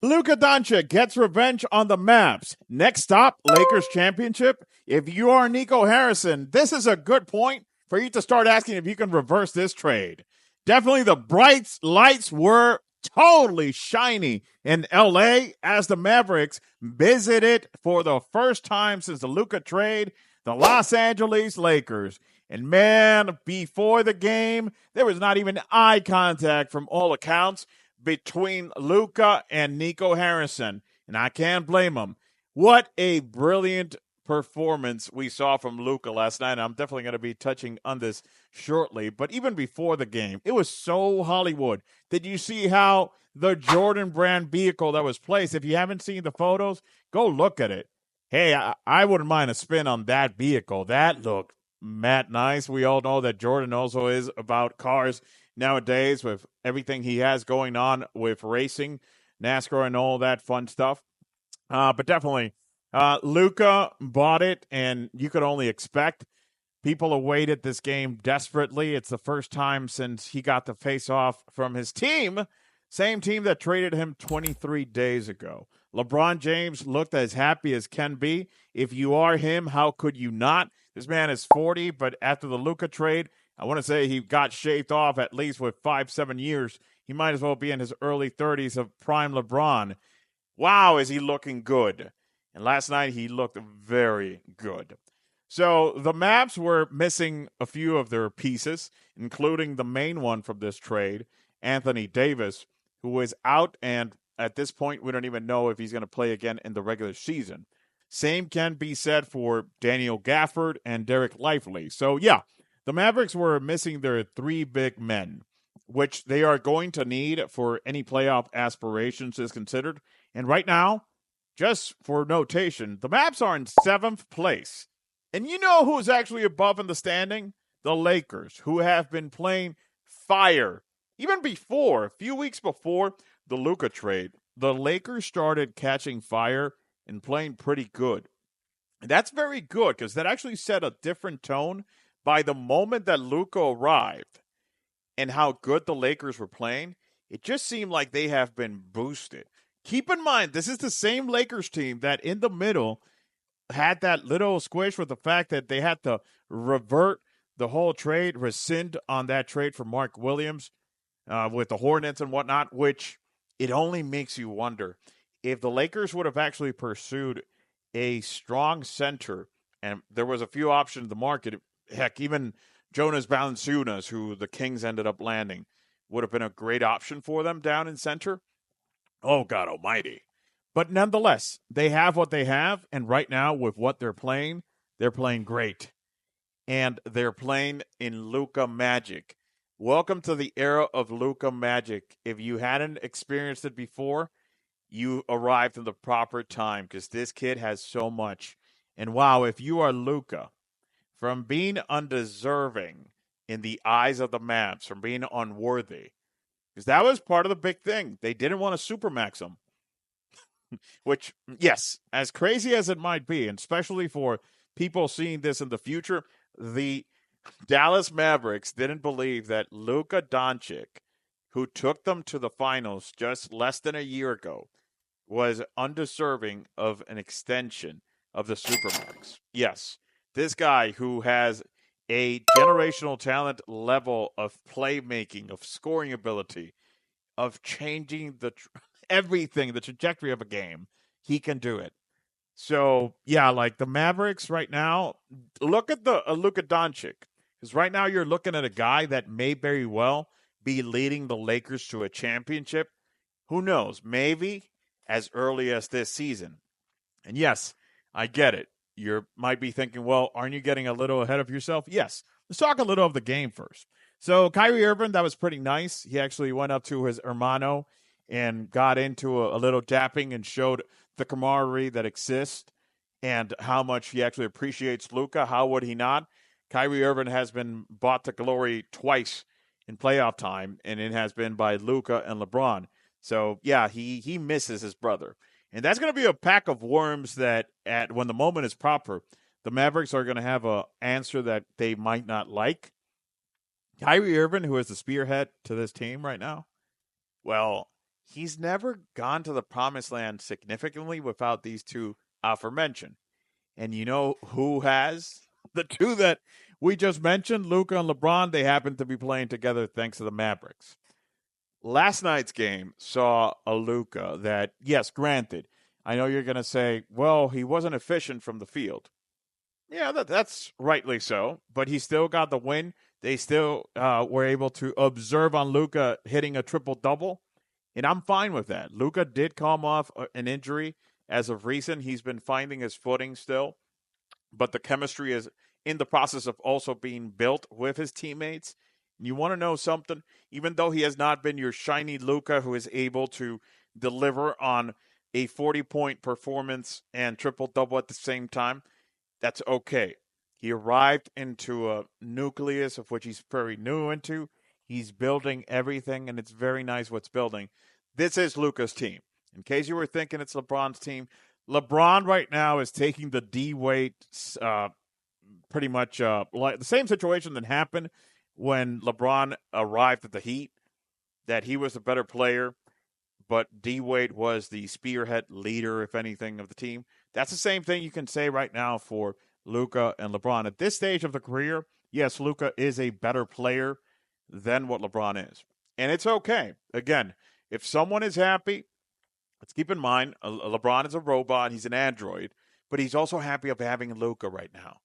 Luka Doncic gets revenge on the Mavs. Next stop, Lakers championship. If you are Nico Harrison, this is a good point for you to start asking if you can reverse this trade. Definitely the bright lights were totally shiny in LA as the Mavericks visited for the first time since the Luka trade the Los Angeles Lakers. And man, before the game, there was not even eye contact from all accounts between Luka and Nico Harrison, and I can't blame him. What a brilliant performance we saw from Luka last night. I'm definitely going to be touching on this shortly, but even before the game, it was so Hollywood. Did you see how the Jordan brand vehicle that was placed? If you haven't seen the photos, go look at it. Hey, I wouldn't mind a spin on that vehicle. That looked mad nice. We all know that Jordan also is about cars nowadays with everything he has going on with racing, NASCAR, and all that fun stuff. But definitely, Luka bought it, and you could only expect. People awaited this game desperately. It's the first time since he got the face off from his team, same team that traded him 23 days ago. LeBron James looked as happy as can be. If you are him, how could you not? This man is 40, but after the Luka trade, I want to say he got shaved off at least with 5-7 years. He might as well be in his early 30s of prime LeBron. Wow, is he looking good. And last night he looked very good. So the Mavs were missing a few of their pieces, including the main one from this trade, Anthony Davis, who is out, and at this point we don't even know if he's going to play again in the regular season. Same can be said for Daniel Gafford and Derek Lively. So yeah, the Mavericks were missing their three big men, which they are going to need for any playoff aspirations is considered. And right now, just for notation, the Mavs are in 7th place. And you know who's actually above in the standing? The Lakers, who have been playing fire. Even before, a few weeks before the Luka trade, the Lakers started catching fire and playing pretty good. And that's very good because that actually set a different tone by the moment that Luka arrived and how good the Lakers were playing. It just seemed like they have been boosted. Keep in mind, this is the same Lakers team that in the middle had that little squish with the fact that they had to revert the whole trade, rescind on that trade for Mark Williams with the Hornets and whatnot, which it only makes you wonder if the Lakers would have actually pursued a strong center, and there was a few options in the market. Heck, even Jonas Valanciunas, who the Kings ended up landing, would have been a great option for them down in center. Oh, God almighty. But nonetheless, they have what they have, and right now with what they're playing great. And they're playing in Luka Magic. Welcome to the era of Luka Magic. If you hadn't experienced it before, you arrived in the proper time because this kid has so much. And wow, if you are Luka, from being undeserving in the eyes of the Mavs, from being unworthy, because that was part of the big thing. They didn't want to supermax him. Which, yes, as crazy as it might be, and especially for people seeing this in the future, the Dallas Mavericks didn't believe that Luka Doncic, who took them to the finals just less than a year ago, was undeserving of an extension of the Supermax. Yes, this guy who has a generational talent level of playmaking, of scoring ability, of changing everything, the trajectory of a game, he can do it. So, yeah, like the Mavericks right now, look at the Luka Doncic. Because right now you're looking at a guy that may very well be leading the Lakers to a championship. Who knows? Maybe as early as this season. And yes, I get it. You might be thinking, well, aren't you getting a little ahead of yourself? Yes. Let's talk a little of the game first. So Kyrie Irving, that was pretty nice. He actually went up to his hermano and got into a little dapping and showed the camaraderie that exists and how much he actually appreciates Luka. How would he not? Kyrie Irving has been brought to glory twice in playoff time, and it has been by Luka and LeBron. So, yeah, he misses his brother. And that's going to be a pack of worms that when the moment is proper, the Mavericks are going to have an answer that they might not like. Kyrie Irving, who is the spearhead to this team right now, well, he's never gone to the promised land significantly without these two aforementioned. And you know who has? The two that we just mentioned, Luka and LeBron, they happen to be playing together thanks to the Mavericks. Last night's game saw a Luka that, yes, granted, I know you're going to say, well, he wasn't efficient from the field. Yeah, that's rightly so, but he still got the win. They still were able to observe on Luka hitting a triple double, and I'm fine with that. Luka did come off an injury as of recent. He's been finding his footing still, but the chemistry is in the process of also being built with his teammates. You want to know something? Even though he has not been your shiny Luka who is able to deliver on a 40-point performance and triple double at the same time, that's okay. He arrived into a nucleus of which he's very new into. He's building everything, and it's very nice what's building. This is Luka's team. In case you were thinking it's LeBron's team, LeBron right now is taking the D weight, pretty much like the same situation that happened when LeBron arrived at the Heat, that he was the better player, but D Wade was the spearhead leader, if anything, of the team. That's the same thing you can say right now for Luka and LeBron. At this stage of the career, yes, Luka is a better player than what LeBron is. And it's okay. Again, if someone is happy, let's keep in mind, LeBron is a robot. He's an android, but he's also happy of having Luka right now.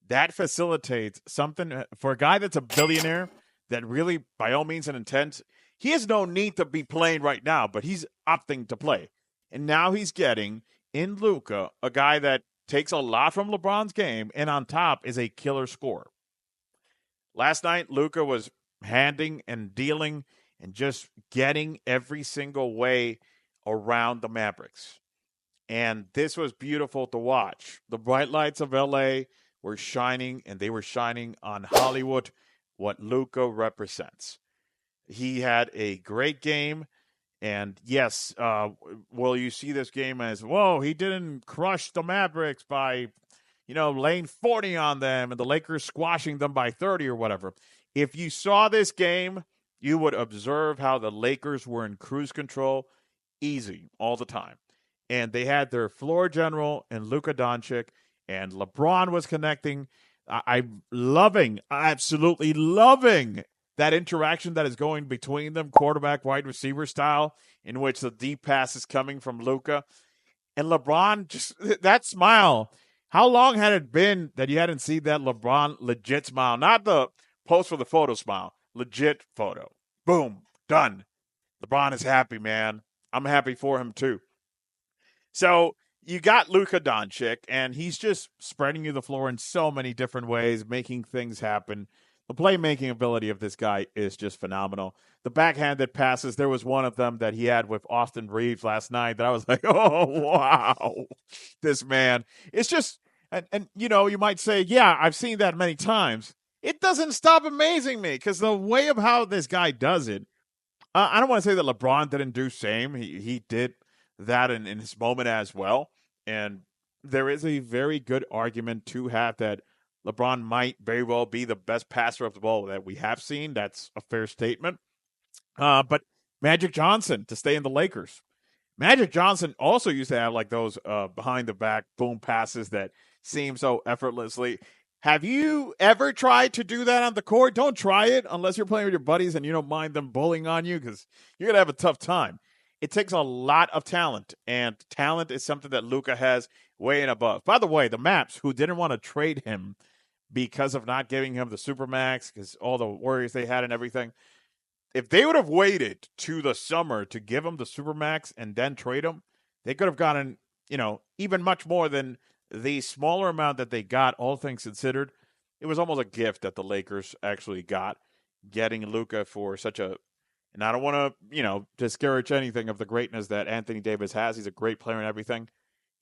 That facilitates something for a guy that's a billionaire that really, by all means and intents, he has no need to be playing right now, but he's opting to play. And now he's getting in Luka a guy that takes a lot from LeBron's game and on top is a killer scorer. Last night, Luka was handing and dealing and just getting every single way around the Mavericks. And this was beautiful to watch. The bright lights of LA were shining, and they were shining on Hollywood, what Luka represents. He had a great game. And yes, will you see this game as, whoa, he didn't crush the Mavericks by, laying 40 on them and the Lakers squashing them by 30 or whatever. If you saw this game, you would observe how the Lakers were in cruise control easy all the time. And they had their floor general and Luka Doncic, and LeBron was connecting. I'm absolutely loving that interaction that is going between them, quarterback, wide receiver style, in which the deep pass is coming from Luka. And LeBron, just that smile. How long had it been that you hadn't seen that LeBron legit smile? Not the post for the photo smile. Legit photo. Boom. Done. LeBron is happy, man. I'm happy for him, too. So you got Luka Doncic, and he's just spreading you the floor in so many different ways, making things happen. The playmaking ability of this guy is just phenomenal. The backhanded passes, there was one of them that he had with Austin Reeves last night that I was like, oh, wow, this man. It's just, and you might say, yeah, I've seen that many times. It doesn't stop amazing me because the way of how this guy does it, I don't want to say that LeBron didn't do same. He did that in his moment as well. And there is a very good argument to have that LeBron might very well be the best passer of the ball that we have seen. That's a fair statement. But Magic Johnson to stay in the Lakers. Magic Johnson also used to have like those behind the back boom passes that seem so effortlessly. Have you ever tried to do that on the court? Don't try it unless you're playing with your buddies and you don't mind them bullying on you because you're going to have a tough time. It takes a lot of talent, and talent is something that Luka has way and above. By the way, the Mavs, who didn't want to trade him because of not giving him the Supermax, because all the worries they had and everything, if they would have waited to the summer to give him the Supermax and then trade him, they could have gotten, even much more than the smaller amount that they got, all things considered. It was almost a gift that the Lakers actually got, getting Luka for such a, and I don't want to, discourage anything of the greatness that Anthony Davis has. He's a great player and everything.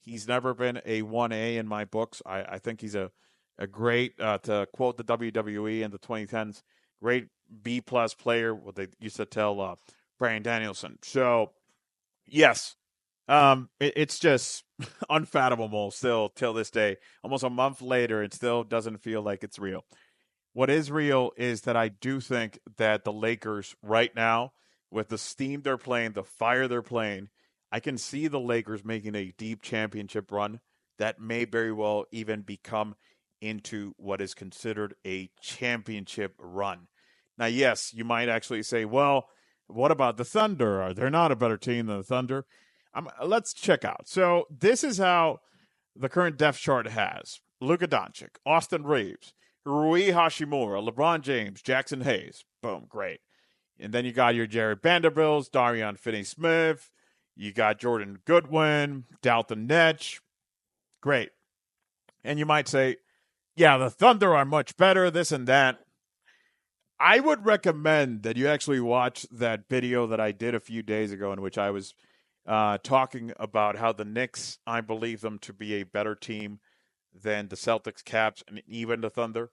He's never been a 1A in my books. I think he's a great, to quote the WWE in the 2010s, great B-plus player, what they used to tell Bryan Danielson. So, yes, it's just unfathomable still till this day. Almost a month later, it still doesn't feel like it's real. What is real is that I do think that the Lakers right now with the steam they're playing, the fire they're playing, I can see the Lakers making a deep championship run that may very well even become into what is considered a championship run. Now, yes, you might actually say, well, what about the Thunder? Are they not a better team than the Thunder? Let's check out. So this is how the current depth chart has Luka Doncic, Austin Reeves, Rui Hashimura, LeBron James, Jackson Hayes. Boom, great. And then you got your Jared Vanderbilts, Darian Finney-Smith. You got Jordan Goodwin, Dalton Netch. Great. And you might say, yeah, the Thunder are much better, this and that. I would recommend that you actually watch that video that I did a few days ago in which I was talking about how the Knicks, I believe them to be a better team than the Celtics, Caps, and even the Thunder.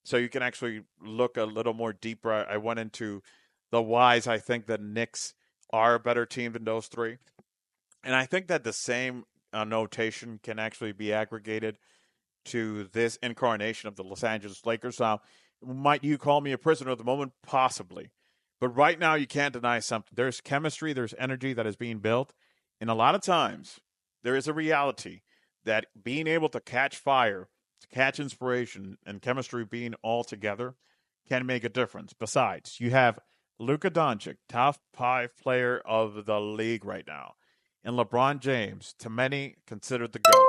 So you can actually look a little more deeper. I went into the whys. I think the Knicks are a better team than those three. And I think that the same notation can actually be aggregated to this incarnation of the Los Angeles Lakers. Now, might you call me a prisoner of the moment? Possibly. But right now, you can't deny something. There's chemistry, there's energy that is being built. And a lot of times, there is a reality that being able to catch fire, to catch inspiration, and chemistry being all together can make a difference. Besides, you have Luka Doncic, top 5 player of the league right now, and LeBron James, to many considered the GOAT,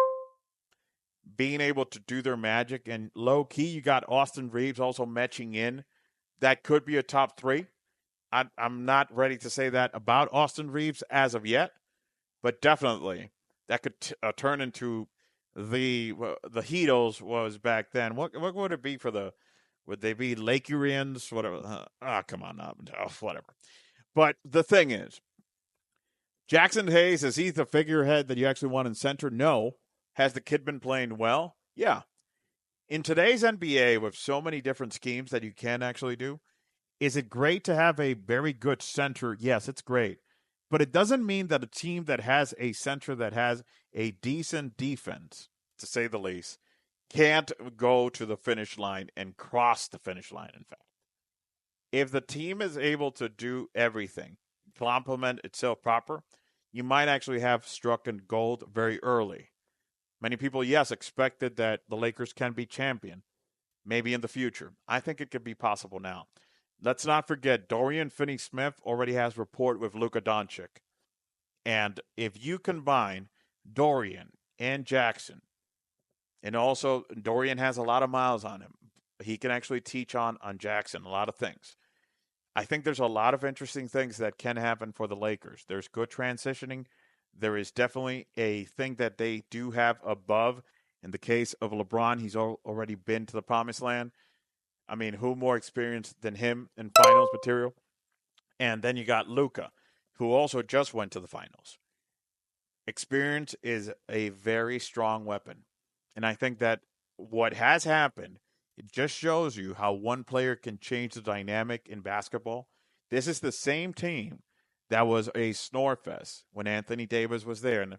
being able to do their magic. And low key, you got Austin Reeves also matching in. That could be a top 3. I'm not ready to say that about Austin Reeves as of yet, but definitely that could turn into the Heatles was back then. What would it be for the? Would they be Lakerians? Whatever. Come on up. Whatever. But the thing is, Jackson Hayes, is he the figurehead that you actually want in center? No. Has the kid been playing well? Yeah. In today's NBA, with so many different schemes that you can actually do, is it great to have a very good center? Yes, it's great. But it doesn't mean that a team that has a center that has a decent defense, to say the least, can't go to the finish line and cross the finish line, in fact. If the team is able to do everything, complement itself proper, you might actually have struck in gold very early. Many people, yes, expected that the Lakers can be champion, maybe in the future. I think it could be possible now. Let's not forget, Dorian Finney-Smith already has rapport with Luka Doncic. And if you combine Dorian and Jackson, and also Dorian has a lot of miles on him, he can actually teach on Jackson a lot of things. I think there's a lot of interesting things that can happen for the Lakers. There's good transitioning. There is definitely a thing that they do have above. In the case of LeBron, he's already been to the promised land. I mean, who more experienced than him in finals material? And then you got Luka, who also just went to the finals. Experience is a very strong weapon. And I think that what has happened, it just shows you how one player can change the dynamic in basketball. This is the same team that was a snore fest when Anthony Davis was there. And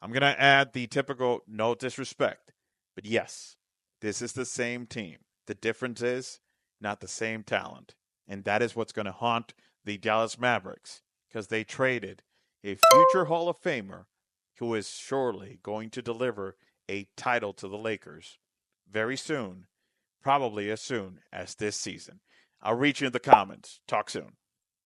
I'm going to add the typical no disrespect, but yes, this is the same team. The difference is not the same talent. And that is what's going to haunt the Dallas Mavericks, because they traded a future Hall of Famer who is surely going to deliver a title to the Lakers very soon, probably as soon as this season. I'll reach you in the comments. Talk soon.